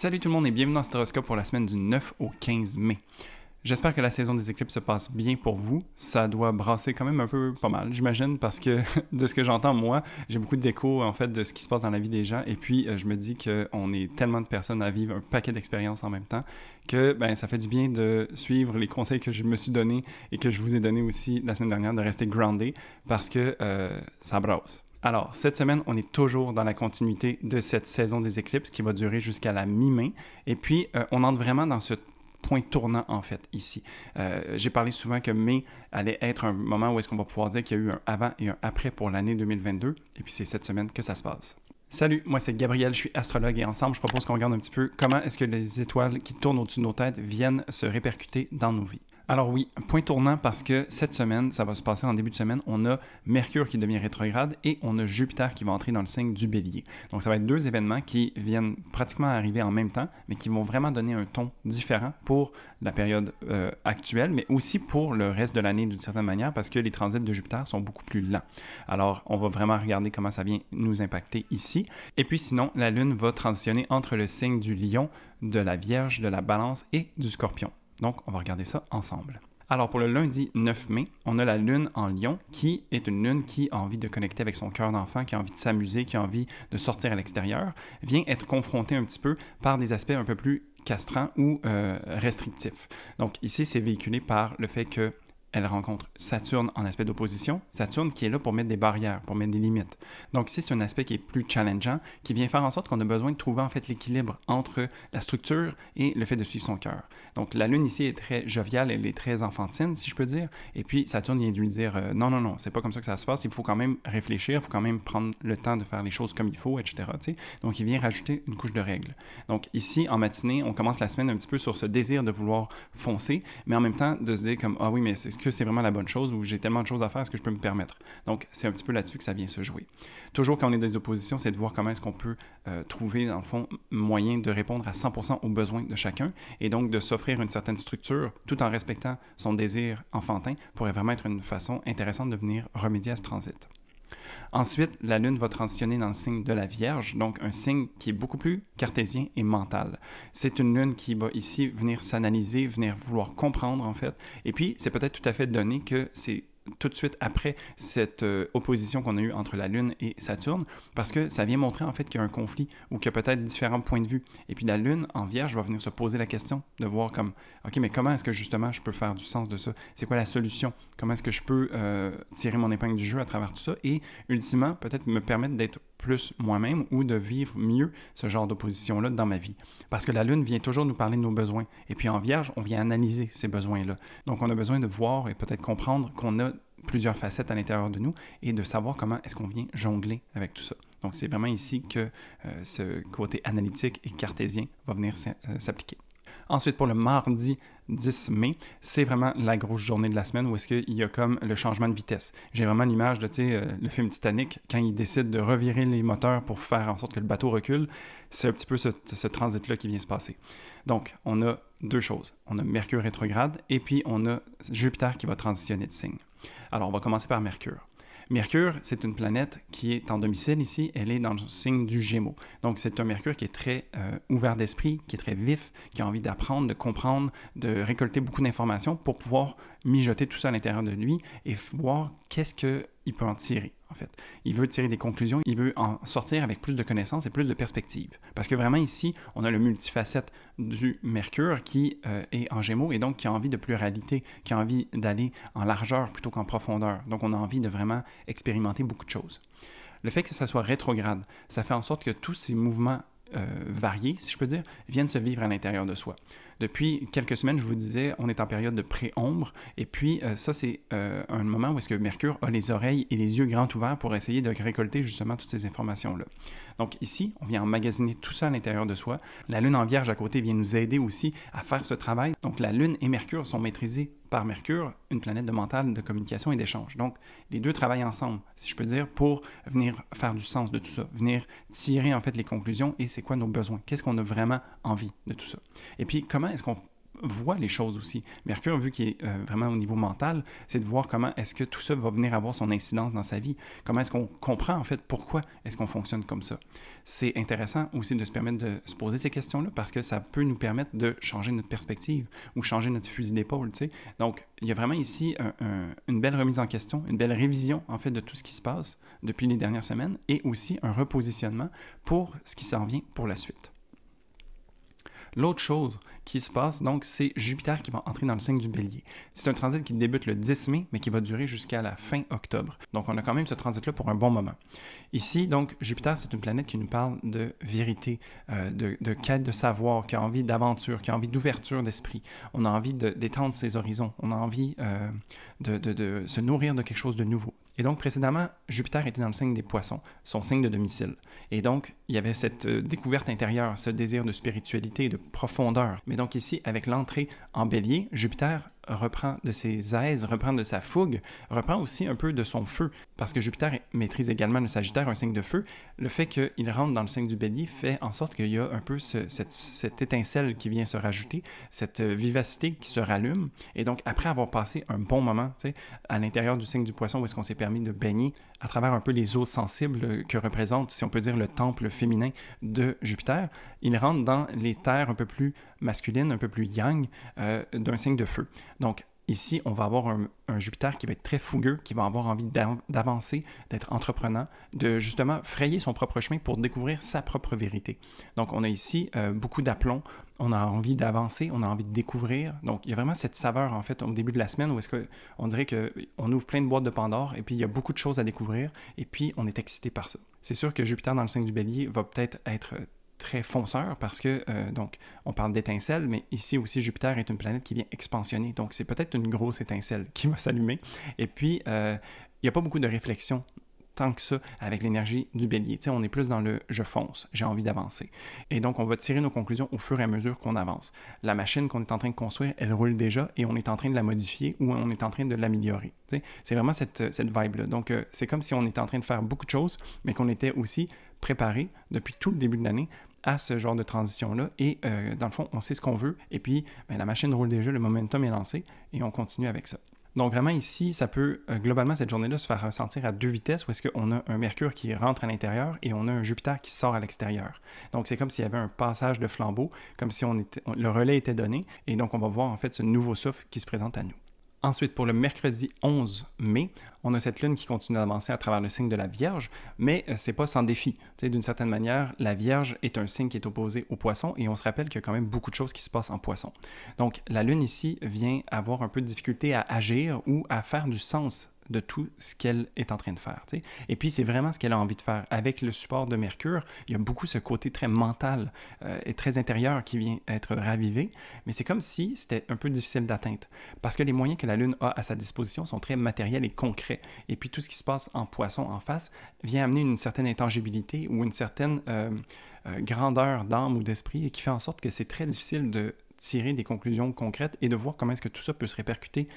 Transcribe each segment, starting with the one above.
Salut tout le monde et bienvenue dans cet horoscope pour la semaine du 9 au 15 mai. J'espère que la saison des éclipses se passe bien pour vous. Ça doit brasser quand même un peu pas mal, j'imagine, parce que de ce que j'entends, moi, j'ai beaucoup d'échos en fait de ce qui se passe dans la vie des gens. Et puis, je me dis qu'on est tellement de personnes à vivre un paquet d'expériences en même temps que ça fait du bien de suivre les conseils que je me suis donnés et que je vous ai donnés aussi la semaine dernière, de rester groundé parce que ça brasse. Alors, cette semaine, on est toujours dans la continuité de cette saison des éclipses qui va durer jusqu'à la mi-mai. Et puis, on entre vraiment dans ce point tournant, en fait, ici. J'ai parlé souvent que mai allait être un moment où est-ce qu'on va pouvoir dire qu'il y a eu un avant et un après pour l'année 2022. Et puis, c'est cette semaine que ça se passe. Salut, moi c'est Gabriel, je suis astrologue et ensemble, je propose qu'on regarde un petit peu comment est-ce que les étoiles qui tournent au-dessus de nos têtes viennent se répercuter dans nos vies. Alors oui, point tournant parce que cette semaine, ça va se passer en début de semaine, on a Mercure qui devient rétrograde et on a Jupiter qui va entrer dans le signe du Bélier. Donc ça va être deux événements qui viennent pratiquement arriver en même temps, mais qui vont vraiment donner un ton différent pour la période actuelle, mais aussi pour le reste de l'année d'une certaine manière parce que les transits de Jupiter sont beaucoup plus lents. Alors on va vraiment regarder comment ça vient nous impacter ici. Et puis sinon, la Lune va transitionner entre le signe du Lion, de la Vierge, de la Balance et du Scorpion. Donc, on va regarder ça ensemble. Alors, pour le lundi 9 mai, on a la Lune en Lion, qui est une Lune qui a envie de connecter avec son cœur d'enfant, qui a envie de s'amuser, qui a envie de sortir à l'extérieur, vient être confrontée un petit peu par des aspects un peu plus castrants ou restrictifs. Donc, ici, c'est véhiculé par le fait que elle rencontre Saturne en aspect d'opposition. Saturne qui est là pour mettre des barrières, pour mettre des limites. Donc ici, c'est un aspect qui est plus challengeant, qui vient faire en sorte qu'on a besoin de trouver en fait l'équilibre entre la structure et le fait de suivre son cœur. Donc la Lune ici est très joviale, elle est très enfantine, si je peux dire. Et puis Saturne vient de lui dire non, c'est pas comme ça que ça se passe, il faut quand même réfléchir, il faut quand même prendre le temps de faire les choses comme il faut, etc. T'sais? Donc il vient rajouter une couche de règles. Donc ici, en matinée, on commence la semaine un petit peu sur ce désir de vouloir foncer, mais en même temps de se dire comme ah oui, mais est-ce que c'est vraiment la bonne chose ou j'ai tellement de choses à faire, est-ce que je peux me permettre? Donc, c'est un petit peu là-dessus que ça vient se jouer. Toujours quand on est dans des oppositions, c'est de voir comment est-ce qu'on peut trouver, dans le fond, moyen de répondre à 100% aux besoins de chacun et donc de s'offrir une certaine structure tout en respectant son désir enfantin pourrait vraiment être une façon intéressante de venir remédier à ce transit. Ensuite, la Lune va transitionner dans le signe de la Vierge, donc un signe qui est beaucoup plus cartésien et mental. C'est une Lune qui va ici venir s'analyser, venir vouloir comprendre en fait, et puis c'est peut-être tout à fait donné que c'est tout de suite après cette opposition qu'on a eue entre la Lune et Saturne, parce que ça vient montrer en fait qu'il y a un conflit ou qu'il y a peut-être différents points de vue. Et puis la Lune en Vierge va venir se poser la question de voir comme, ok, mais comment est-ce que justement je peux faire du sens de ça? C'est quoi la solution? Comment est-ce que je peux tirer mon épingle du jeu à travers tout ça et ultimement peut-être me permettre d'être plus moi-même ou de vivre mieux ce genre d'opposition-là dans ma vie. Parce que la Lune vient toujours nous parler de nos besoins. Et puis en Vierge, on vient analyser ces besoins-là. Donc on a besoin de voir et peut-être comprendre qu'on a plusieurs facettes à l'intérieur de nous et de savoir comment est-ce qu'on vient jongler avec tout ça. Donc c'est vraiment ici que ce côté analytique et cartésien va venir s'appliquer. Ensuite, pour le mardi 10 mai, c'est vraiment la grosse journée de la semaine où est-ce qu'il y a comme le changement de vitesse. J'ai vraiment l'image de, le film Titanic, quand il décide de revirer les moteurs pour faire en sorte que le bateau recule, c'est un petit peu ce transit-là qui vient se passer. Donc, on a deux choses. On a Mercure rétrograde et puis on a Jupiter qui va transitionner de signe. Alors, on va commencer par Mercure. Mercure, c'est une planète qui est en domicile ici, elle est dans le signe du Gémeaux. Donc c'est un Mercure qui est très ouvert d'esprit, qui est très vif, qui a envie d'apprendre, de comprendre, de récolter beaucoup d'informations pour pouvoir mijoter tout ça à l'intérieur de lui et voir qu'est-ce qu'il peut en tirer, en fait. Il veut tirer des conclusions, il veut en sortir avec plus de connaissances et plus de perspectives. Parce que vraiment ici, on a le multifacette du Mercure qui est en Gémeaux et donc qui a envie de pluralité, qui a envie d'aller en largeur plutôt qu'en profondeur. Donc on a envie de vraiment expérimenter beaucoup de choses. Le fait que ça soit rétrograde, ça fait en sorte que tous ces mouvements variés, si je peux dire, viennent se vivre à l'intérieur de soi. Depuis quelques semaines, je vous disais, on est en période de pré-ombre, et puis ça, c'est un moment où est-ce que Mercure a les oreilles et les yeux grands ouverts pour essayer de récolter justement toutes ces informations-là. Donc ici, on vient emmagasiner tout ça à l'intérieur de soi. La Lune en Vierge à côté vient nous aider aussi à faire ce travail. Donc la Lune et Mercure sont maîtrisés par Mercure, une planète de mental, de communication et d'échange. Donc les deux travaillent ensemble, si je peux dire, pour venir faire du sens de tout ça, venir tirer en fait les conclusions et c'est quoi nos besoins, qu'est-ce qu'on a vraiment envie de tout ça. Et puis comment est-ce qu'on voit les choses aussi. Mercure, vu qu'il est vraiment au niveau mental, c'est de voir comment est-ce que tout ça va venir avoir son incidence dans sa vie. Comment est-ce qu'on comprend en fait pourquoi est-ce qu'on fonctionne comme ça. C'est intéressant aussi de se permettre de se poser ces questions-là parce que ça peut nous permettre de changer notre perspective ou changer notre fusil d'épaule, tu sais. Donc, il y a vraiment ici une belle remise en question, une belle révision en fait de tout ce qui se passe depuis les dernières semaines et aussi un repositionnement pour ce qui s'en vient pour la suite. L'autre chose qui se passe, donc, c'est Jupiter qui va entrer dans le signe du Bélier. C'est un transit qui débute le 10 mai, mais qui va durer jusqu'à la fin octobre. Donc, on a quand même ce transit-là pour un bon moment. Ici, donc, Jupiter, c'est une planète qui nous parle de vérité, de quête de savoir, qui a envie d'aventure, qui a envie d'ouverture d'esprit. On a envie d'étendre ses horizons. On a envie de se nourrir de quelque chose de nouveau. Et donc, précédemment, Jupiter était dans le signe des Poissons, son signe de domicile. Et donc, il y avait cette découverte intérieure, ce désir de spiritualité, de profondeur. Mais donc ici, avec l'entrée en Bélier, Jupiter reprend de ses aises, reprend de sa fougue, reprend aussi un peu de son feu, parce que Jupiter maîtrise également le Sagittaire, un signe de feu. Le fait qu'il rentre dans le signe du Bélier fait en sorte qu'il y a un peu cette étincelle qui vient se rajouter, cette vivacité qui se rallume. Et donc, après avoir passé un bon moment, tu sais, à l'intérieur du signe du Poisson, où est-ce qu'on s'est permis de baigner à travers un peu les eaux sensibles que représente, si on peut dire, le temple féminin de Jupiter, il rentre dans les terres un peu plus masculines, un peu plus yang, d'un signe de feu. Donc, ici, on va avoir un Jupiter qui va être très fougueux, qui va avoir envie d'avancer, d'être entreprenant, de justement frayer son propre chemin pour découvrir sa propre vérité. Donc, on a ici beaucoup d'aplomb, on a envie d'avancer, on a envie de découvrir. Donc, il y a vraiment cette saveur, en fait, au début de la semaine où est-ce qu'on dirait qu'on ouvre plein de boîtes de Pandore et puis il y a beaucoup de choses à découvrir et puis on est excité par ça. C'est sûr que Jupiter dans le signe du Bélier va peut-être être très fonceur parce que, donc, on parle d'étincelle, mais ici aussi, Jupiter est une planète qui vient expansionner. Donc, c'est peut-être une grosse étincelle qui va s'allumer. Et puis, il n'y a pas beaucoup de réflexion tant que ça avec l'énergie du Bélier. Tu sais, on est plus dans le « je fonce, j'ai envie d'avancer ». Et donc, on va tirer nos conclusions au fur et à mesure qu'on avance. La machine qu'on est en train de construire, elle roule déjà et on est en train de la modifier ou on est en train de l'améliorer. Tu sais, c'est vraiment cette vibe-là. Donc, c'est comme si on était en train de faire beaucoup de choses, mais qu'on était aussi préparé depuis tout le début de l'année à ce genre de transition-là. Et dans le fond, on sait ce qu'on veut. Et puis, la machine roule déjà, le momentum est lancé et on continue avec ça. Donc vraiment ici, ça peut, globalement, cette journée-là se faire ressentir à deux vitesses où est-ce qu'on a un Mercure qui rentre à l'intérieur et on a un Jupiter qui sort à l'extérieur. Donc c'est comme s'il y avait un passage de flambeau, comme si le relais était donné et donc on va voir en fait ce nouveau souffle qui se présente à nous. Ensuite, pour le mercredi 11 mai, on a cette lune qui continue d'avancer à travers le signe de la Vierge, mais c'est pas sans défi. D'une certaine manière, la Vierge est un signe qui est opposé au Poisson, et on se rappelle qu'il y a quand même beaucoup de choses qui se passent en Poisson. Donc, la lune ici vient avoir un peu de difficulté à agir ou à faire du sens de tout ce qu'elle est en train de faire. T'sais. Et puis, c'est vraiment ce qu'elle a envie de faire. Avec le support de Mercure, il y a beaucoup ce côté très mental et très intérieur qui vient être ravivé, mais c'est comme si c'était un peu difficile d'atteindre, parce que les moyens que la Lune a à sa disposition sont très matériels et concrets. Et puis, tout ce qui se passe en Poisson, en face, vient amener une certaine intangibilité ou une certaine grandeur d'âme ou d'esprit et qui fait en sorte que c'est très difficile de tirer des conclusions concrètes et de voir comment est-ce que tout ça peut se répercuter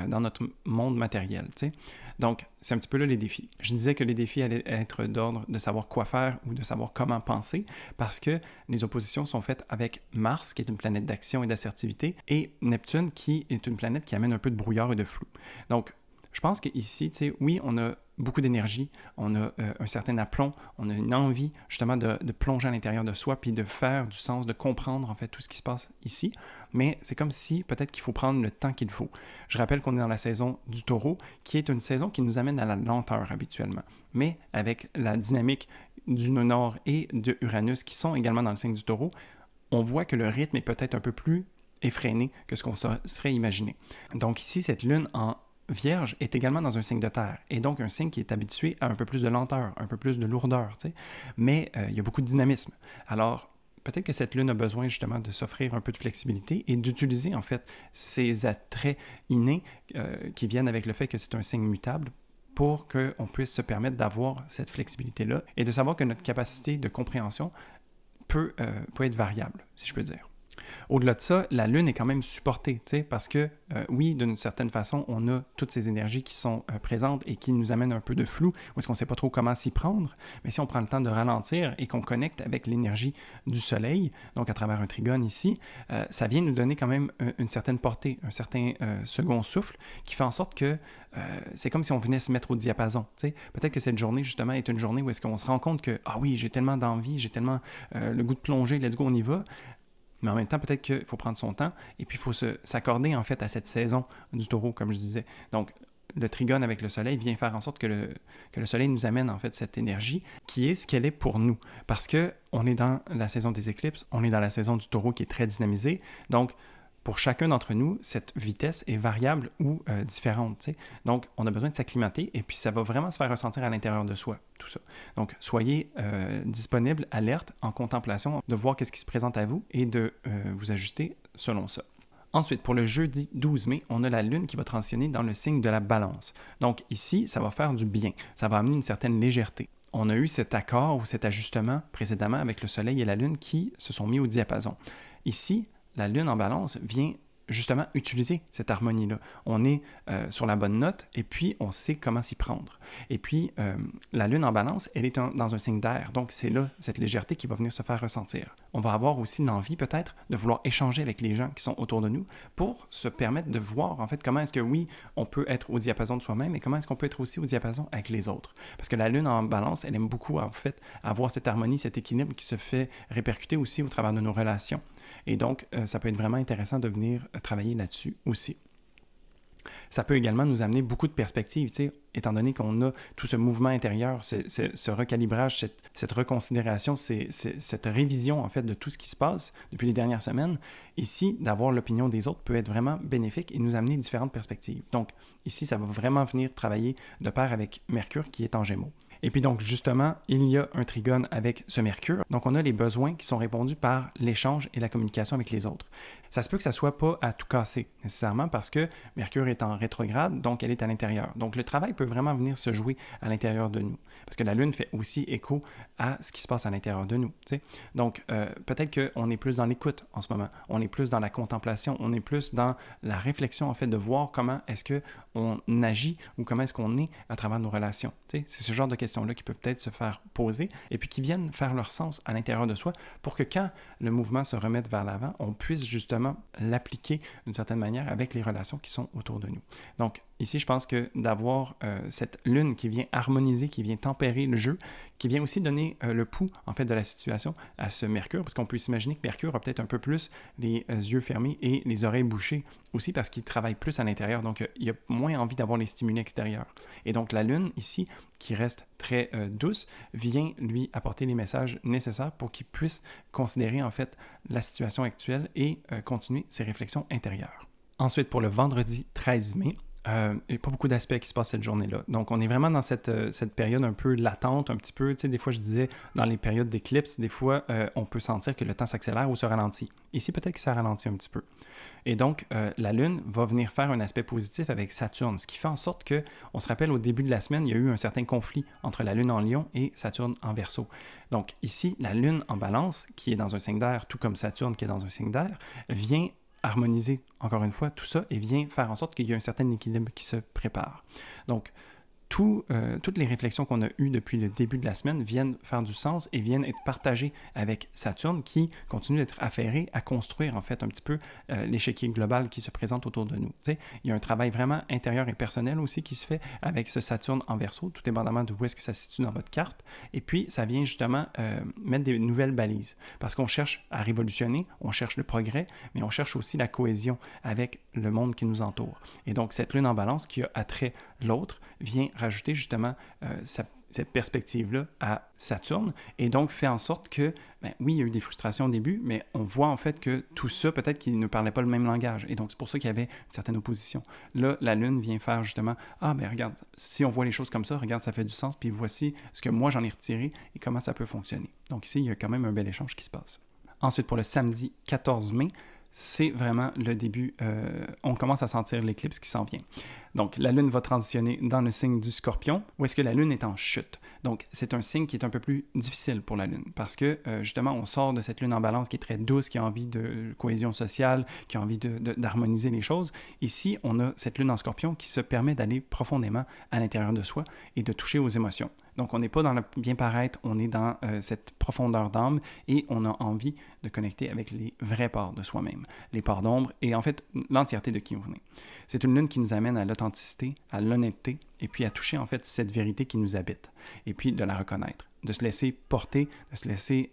dans notre monde matériel. T'sais. Donc, c'est un petit peu là les défis. Je disais que les défis allaient être d'ordre de savoir quoi faire ou de savoir comment penser, parce que les oppositions sont faites avec Mars, qui est une planète d'action et d'assertivité, et Neptune, qui est une planète qui amène un peu de brouillard et de flou. Donc, je pense qu'ici, oui, on a beaucoup d'énergie, on a un certain aplomb, on a une envie justement de plonger à l'intérieur de soi puis de faire du sens, de comprendre en fait tout ce qui se passe ici, mais c'est comme si peut-être qu'il faut prendre le temps qu'il faut. Je rappelle qu'on est dans la saison du Taureau, qui est une saison qui nous amène à la lenteur habituellement, mais avec la dynamique du Nord et de Uranus qui sont également dans le signe du Taureau, on voit que le rythme est peut-être un peu plus effréné que ce qu'on serait imaginé. Donc ici, cette lune en Vierge est également dans un signe de terre, et donc un signe qui est habitué à un peu plus de lenteur, un peu plus de lourdeur, tu sais. Mais il y a beaucoup de dynamisme. Alors, peut-être que cette lune a besoin justement de s'offrir un peu de flexibilité et d'utiliser en fait ses attraits innés qui viennent avec le fait que c'est un signe mutable pour qu'on puisse se permettre d'avoir cette flexibilité-là et de savoir que notre capacité de compréhension peut être variable, si je peux dire. Au-delà de ça, la Lune est quand même supportée, parce que, oui, d'une certaine façon, on a toutes ces énergies qui sont présentes et qui nous amènent un peu de flou, où est-ce qu'on ne sait pas trop comment s'y prendre, mais si on prend le temps de ralentir et qu'on connecte avec l'énergie du Soleil, donc à travers un trigone ici, ça vient nous donner quand même une certaine portée, un certain second souffle, qui fait en sorte que c'est comme si on venait se mettre au diapason. Peut-être que cette journée, justement, est une journée où est-ce qu'on se rend compte que, ah oui, j'ai tellement d'envie, j'ai tellement le goût de plonger, let's go, on y va. Mais en même temps, peut-être qu'il faut prendre son temps et puis il faut s'accorder en fait à cette saison du Taureau, comme je disais. Donc, le trigone avec le Soleil vient faire en sorte que le Soleil nous amène en fait cette énergie qui est ce qu'elle est pour nous. Parce qu'on est dans la saison des éclipses, on est dans la saison du Taureau qui est très dynamisée. Donc, pour chacun d'entre nous, cette vitesse est variable ou différente. Donc, on a besoin de s'acclimater et puis ça va vraiment se faire ressentir à l'intérieur de soi, tout ça. Donc, soyez disponible, alerte, en contemplation, de voir qu'est-ce qui se présente à vous et de vous ajuster selon ça. Ensuite, pour le jeudi 12 mai, on a la Lune qui va transitionner dans le signe de la Balance. Donc ici, ça va faire du bien. Ça va amener une certaine légèreté. On a eu cet accord ou cet ajustement précédemment avec le Soleil et la Lune qui se sont mis au diapason. Ici, la Lune en Balance vient justement utiliser cette harmonie-là. On est sur la bonne note et puis on sait comment s'y prendre. Et puis, la Lune en Balance, elle est dans un signe d'air. Donc, c'est là, cette légèreté qui va venir se faire ressentir. On va avoir aussi l'envie peut-être de vouloir échanger avec les gens qui sont autour de nous pour se permettre de voir en fait comment est-ce que oui, on peut être au diapason de soi-même et comment est-ce qu'on peut être aussi au diapason avec les autres. Parce que la Lune en Balance, elle aime beaucoup en fait avoir cette harmonie, cet équilibre qui se fait répercuter aussi au travers de nos relations. Et donc, ça peut être vraiment intéressant de venir travailler là-dessus aussi. Ça peut également nous amener beaucoup de perspectives, étant donné qu'on a tout ce mouvement intérieur, ce recalibrage, cette reconsidération, cette révision en fait de tout ce qui se passe depuis les dernières semaines. Ici, d'avoir l'opinion des autres peut être vraiment bénéfique et nous amener différentes perspectives. Donc, ici, ça va vraiment venir travailler de pair avec Mercure qui est en Gémeaux. Et puis donc, justement, il y a un trigone avec ce Mercure. Donc, on a les besoins qui sont répondus par l'échange et la communication avec les autres. Ça se peut que ça ne soit pas à tout casser, nécessairement, parce que Mercure est en rétrograde, donc elle est à l'intérieur. Donc, le travail peut vraiment venir se jouer à l'intérieur de nous. Parce que la Lune fait aussi écho à ce qui se passe à l'intérieur de nous. Donc, peut-être qu'on est plus dans l'écoute en ce moment. On est plus dans la contemplation. On est plus dans la réflexion, en fait, de voir comment est-ce qu'on agit ou comment est-ce qu'on est à travers nos relations. C'est ce genre de questions-là qui peuvent peut-être se faire poser et puis qui viennent faire leur sens à l'intérieur de soi pour que quand le mouvement se remette vers l'avant, on puisse justement l'appliquer d'une certaine manière avec les relations qui sont autour de nous. Donc, ici, je pense que d'avoir cette Lune qui vient harmoniser, qui vient tempérer le jeu, qui vient aussi donner le pouls, en fait, de la situation à ce Mercure, parce qu'on peut s'imaginer que Mercure a peut-être un peu plus les yeux fermés et les oreilles bouchées aussi parce qu'il travaille plus à l'intérieur, donc il a moins envie d'avoir les stimuli extérieurs. Et donc, la Lune, ici, qui reste très douce, vient lui apporter les messages nécessaires pour qu'il puisse considérer, en fait, la situation actuelle et continuer ses réflexions intérieures. Ensuite, pour le vendredi 13 mai, il n'y a pas beaucoup d'aspects qui se passent cette journée-là. Donc, on est vraiment dans cette période un peu latente, un petit peu, des fois, je disais, dans les périodes d'éclipse, des fois, on peut sentir que le temps s'accélère ou se ralentit. Ici, peut-être que ça ralentit un petit peu. Et donc, la Lune va venir faire un aspect positif avec Saturne, ce qui fait en sorte que, on se rappelle, au début de la semaine, il y a eu un certain conflit entre la Lune en Lion et Saturne en Verseau. Donc, ici, la Lune en Balance, qui est dans un signe d'air, tout comme Saturne qui est dans un signe d'air, vient harmoniser, encore une fois, tout ça et vient faire en sorte qu'il y a un certain équilibre qui se prépare. Donc, toutes les réflexions qu'on a eues depuis le début de la semaine viennent faire du sens et viennent être partagées avec Saturne qui continue d'être affairé à construire en fait un petit peu l'échiquier global qui se présente autour de nous. Il y a un travail vraiment intérieur et personnel aussi qui se fait avec ce Saturne en Verseau, tout dépendamment de où est-ce que ça se situe dans votre carte. Et puis, ça vient justement mettre des nouvelles balises parce qu'on cherche à révolutionner, on cherche le progrès, mais on cherche aussi la cohésion avec le monde qui nous entoure. Et donc, cette Lune en Balance qui a attrait l'autre vient rajouter justement cette perspective-là à Saturne et donc fait en sorte que, oui, il y a eu des frustrations au début, mais on voit en fait que tout ça, peut-être qu'ils ne parlaient pas le même langage et donc c'est pour ça qu'il y avait une certaine opposition. Là, la Lune vient faire justement, regarde, si on voit les choses comme ça, regarde, ça fait du sens, puis voici ce que moi j'en ai retiré et comment ça peut fonctionner. Donc ici, il y a quand même un bel échange qui se passe. Ensuite, pour le samedi 14 mai, c'est vraiment le début, on commence à sentir l'éclipse qui s'en vient. Donc, la Lune va transitionner dans le signe du Scorpion, où est-ce que la Lune est en chute. Donc, c'est un signe qui est un peu plus difficile pour la Lune, parce que, justement, on sort de cette Lune en balance qui est très douce, qui a envie de cohésion sociale, qui a envie d'harmoniser les choses. Ici, on a cette Lune en Scorpion qui se permet d'aller profondément à l'intérieur de soi et de toucher aux émotions. Donc, on n'est pas dans le bien paraître, on est dans cette profondeur d'âme et on a envie de connecter avec les vraies parts de soi-même, les parts d'ombre et en fait l'entièreté de qui on est. C'est une lune qui nous amène à l'authenticité, à l'honnêteté et puis à toucher en fait cette vérité qui nous habite et puis de la reconnaître, de se laisser porter, de se laisser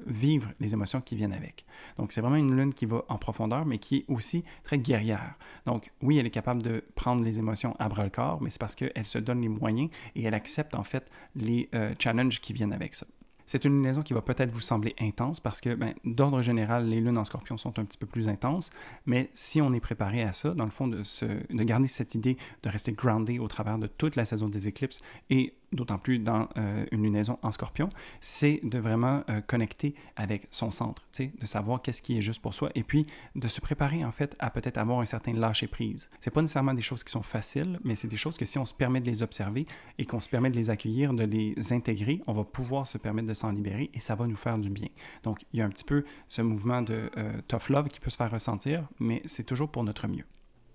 vivre les émotions qui viennent avec. Donc, c'est vraiment une lune qui va en profondeur, mais qui est aussi très guerrière. Donc, oui, elle est capable de prendre les émotions à bras-le-corps, mais c'est parce qu'elle se donne les moyens et elle accepte en fait les challenges qui viennent avec ça. C'est une lunaison qui va peut-être vous sembler intense parce que, d'ordre général, les lunes en Scorpion sont un petit peu plus intenses, mais si on est préparé à ça, dans le fond, de garder cette idée de rester groundé au travers de toute la saison des éclipses et d'autant plus dans une lunaison en Scorpion, c'est de vraiment connecter avec son centre, de savoir qu'est-ce qui est juste pour soi et puis de se préparer en fait à peut-être avoir un certain lâcher-prise. C'est pas nécessairement des choses qui sont faciles, mais c'est des choses que si on se permet de les observer et qu'on se permet de les accueillir, de les intégrer, on va pouvoir se permettre de s'en libérer et ça va nous faire du bien. Donc, il y a un petit peu ce mouvement de tough love qui peut se faire ressentir, mais c'est toujours pour notre mieux.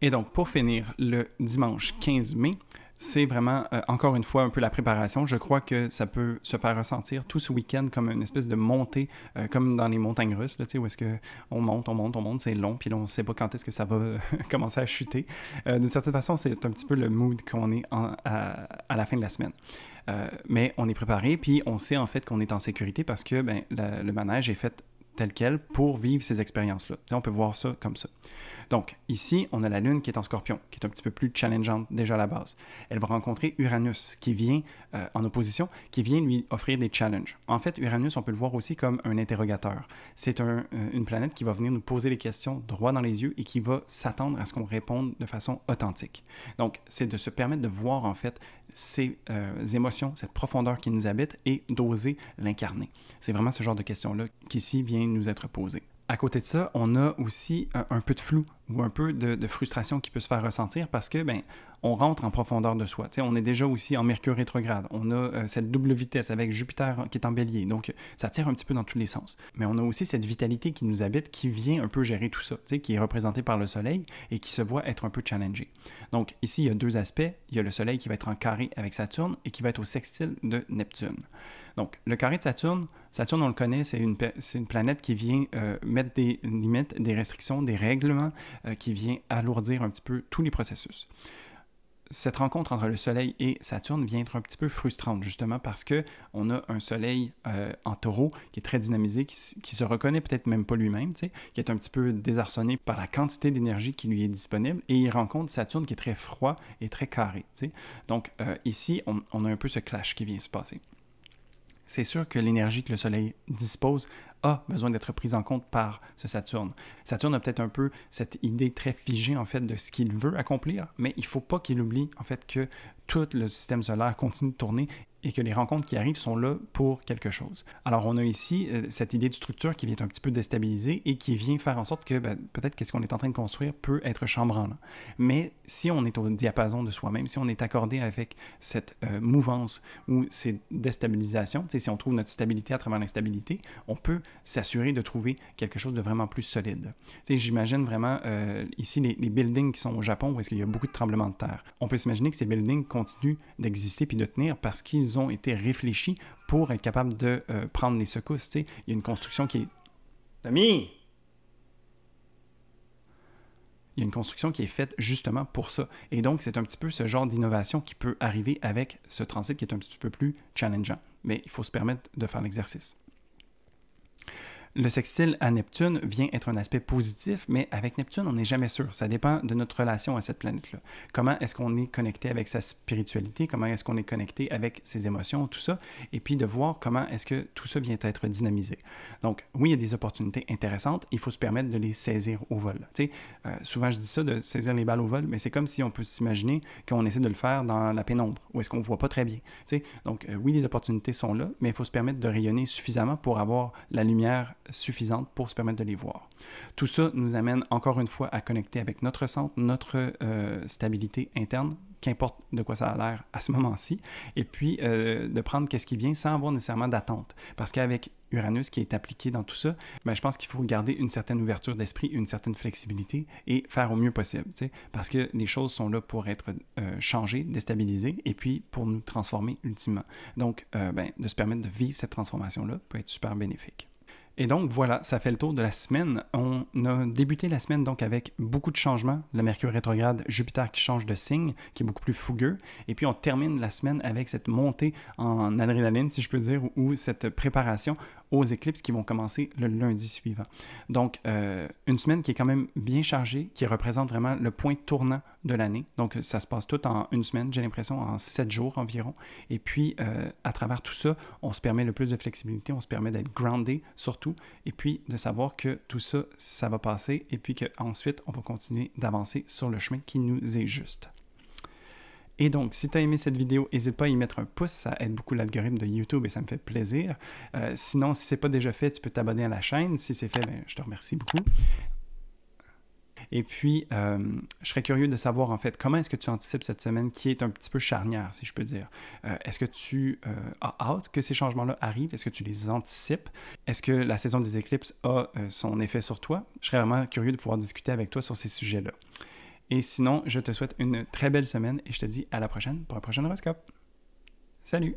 Et donc, pour finir, le dimanche 15 mai, c'est vraiment, encore une fois, un peu la préparation. Je crois que ça peut se faire ressentir tout ce week-end comme une espèce de montée, comme dans les montagnes russes, là, où est-ce qu'on monte, c'est long, puis là, on ne sait pas quand est-ce que ça va commencer à chuter. D'une certaine façon, c'est un petit peu le mood qu'on est à la fin de la semaine. Mais on est préparé, puis on sait en fait qu'on est en sécurité parce que le manège est fait tel quel pour vivre ces expériences-là. On peut voir ça comme ça. Donc, ici, on a la Lune qui est en Scorpion, qui est un petit peu plus challengeante déjà à la base. Elle va rencontrer Uranus, qui vient en opposition, qui vient lui offrir des challenges. En fait, Uranus, on peut le voir aussi comme un interrogateur. C'est une planète qui va venir nous poser des questions droit dans les yeux et qui va s'attendre à ce qu'on réponde de façon authentique. Donc, c'est de se permettre de voir, en fait, ces émotions, cette profondeur qui nous habite et d'oser l'incarner. C'est vraiment ce genre de questions-là qu'ici vient nous être posée. À côté de ça, on a aussi un peu de flou ou un peu de frustration qui peut se faire ressentir parce que, on rentre en profondeur de soi. On est déjà aussi en Mercure rétrograde. On a cette double vitesse avec Jupiter qui est en Bélier. Donc, ça tire un petit peu dans tous les sens. Mais on a aussi cette vitalité qui nous habite, qui vient un peu gérer tout ça, qui est représentée par le Soleil et qui se voit être un peu challengé. Donc, ici, il y a deux aspects. Il y a le Soleil qui va être en carré avec Saturne et qui va être au sextile de Neptune. Donc, le carré de Saturne, on le connaît, c'est une planète qui vient mettre des limites, des restrictions, des règlements, qui vient alourdir un petit peu tous les processus. Cette rencontre entre le Soleil et Saturne vient être un petit peu frustrante, justement, parce qu'on a un Soleil en Taureau qui est très dynamisé, qui se reconnaît peut-être même pas lui-même, qui est un petit peu désarçonné par la quantité d'énergie qui lui est disponible, et il rencontre Saturne qui est très froid et très carré. Donc, ici, on a un peu ce clash qui vient se passer. C'est sûr que l'énergie que le Soleil dispose a besoin d'être prise en compte par ce Saturne. Saturne a peut-être un peu cette idée très figée, en fait, de ce qu'il veut accomplir, mais il ne faut pas qu'il oublie, en fait, que tout le système solaire continue de tourner et que les rencontres qui arrivent sont là pour quelque chose. Alors, on a ici cette idée de structure qui vient un petit peu déstabiliser et qui vient faire en sorte que peut-être qu'est-ce qu'on est en train de construire peut être chambranlant. Mais si on est au diapason de soi-même, si on est accordé avec cette mouvance ou ces déstabilisations, si on trouve notre stabilité à travers l'instabilité, on peut s'assurer de trouver quelque chose de vraiment plus solide. J'imagine vraiment ici les buildings qui sont au Japon où est-ce qu'il y a beaucoup de tremblements de terre. On peut s'imaginer que ces buildings continuent d'exister puis de tenir parce qu'ils ont été réfléchis pour être capables de prendre les secousses. Il y a une construction qui est... Tommy! Il y a une construction qui est faite justement pour ça. Et donc, c'est un petit peu ce genre d'innovation qui peut arriver avec ce transit qui est un petit peu plus challengeant. Mais il faut se permettre de faire l'exercice. Le sextile à Neptune vient être un aspect positif, mais avec Neptune, on n'est jamais sûr. Ça dépend de notre relation à cette planète-là. Comment est-ce qu'on est connecté avec sa spiritualité? Comment est-ce qu'on est connecté avec ses émotions, tout ça? Et puis de voir comment est-ce que tout ça vient être dynamisé. Donc, oui, il y a des opportunités intéressantes. Il faut se permettre de les saisir au vol. Souvent, je dis ça, de saisir les balles au vol, mais c'est comme si on peut s'imaginer qu'on essaie de le faire dans la pénombre, où est-ce qu'on ne voit pas très bien. Donc, oui, les opportunités sont là, mais il faut se permettre de rayonner suffisamment pour avoir la lumière suffisante pour se permettre de les voir. Tout ça nous amène encore une fois à connecter avec notre centre, notre stabilité interne, qu'importe de quoi ça a l'air à ce moment-ci, et puis de prendre qu'est-ce qui vient sans avoir nécessairement d'attente. Parce qu'avec Uranus qui est appliqué dans tout ça, ben, je pense qu'il faut garder une certaine ouverture d'esprit, une certaine flexibilité et faire au mieux possible, parce que les choses sont là pour être changées, déstabilisées, et puis pour nous transformer ultimement. Donc, de se permettre de vivre cette transformation-là peut être super bénéfique. Et donc, voilà, ça fait le tour de la semaine. On a débuté la semaine donc avec beaucoup de changements. Le Mercure rétrograde, Jupiter qui change de signe, qui est beaucoup plus fougueux. Et puis, on termine la semaine avec cette montée en adrénaline, si je peux dire, ou cette préparation aux éclipses qui vont commencer le lundi suivant. Donc, une semaine qui est quand même bien chargée, qui représente vraiment le point tournant de l'année. Donc, ça se passe tout en une semaine, j'ai l'impression, en 7 jours environ. Et puis, à travers tout ça, on se permet le plus de flexibilité, on se permet d'être groundé surtout, et puis de savoir que tout ça, ça va passer, et puis qu'ensuite, on va continuer d'avancer sur le chemin qui nous est juste. Et donc, si tu as aimé cette vidéo, n'hésite pas à y mettre un pouce, ça aide beaucoup l'algorithme de YouTube et ça me fait plaisir. Sinon, si ce n'est pas déjà fait, tu peux t'abonner à la chaîne. Si c'est fait, je te remercie beaucoup. Et puis, je serais curieux de savoir, en fait, comment est-ce que tu anticipes cette semaine qui est un petit peu charnière, si je peux dire. Est-ce que tu as hâte que ces changements-là arrivent? Est-ce que tu les anticipes? Est-ce que la saison des éclipses a son effet sur toi? Je serais vraiment curieux de pouvoir discuter avec toi sur ces sujets-là. Et sinon, je te souhaite une très belle semaine et je te dis à la prochaine pour un prochain horoscope. Salut!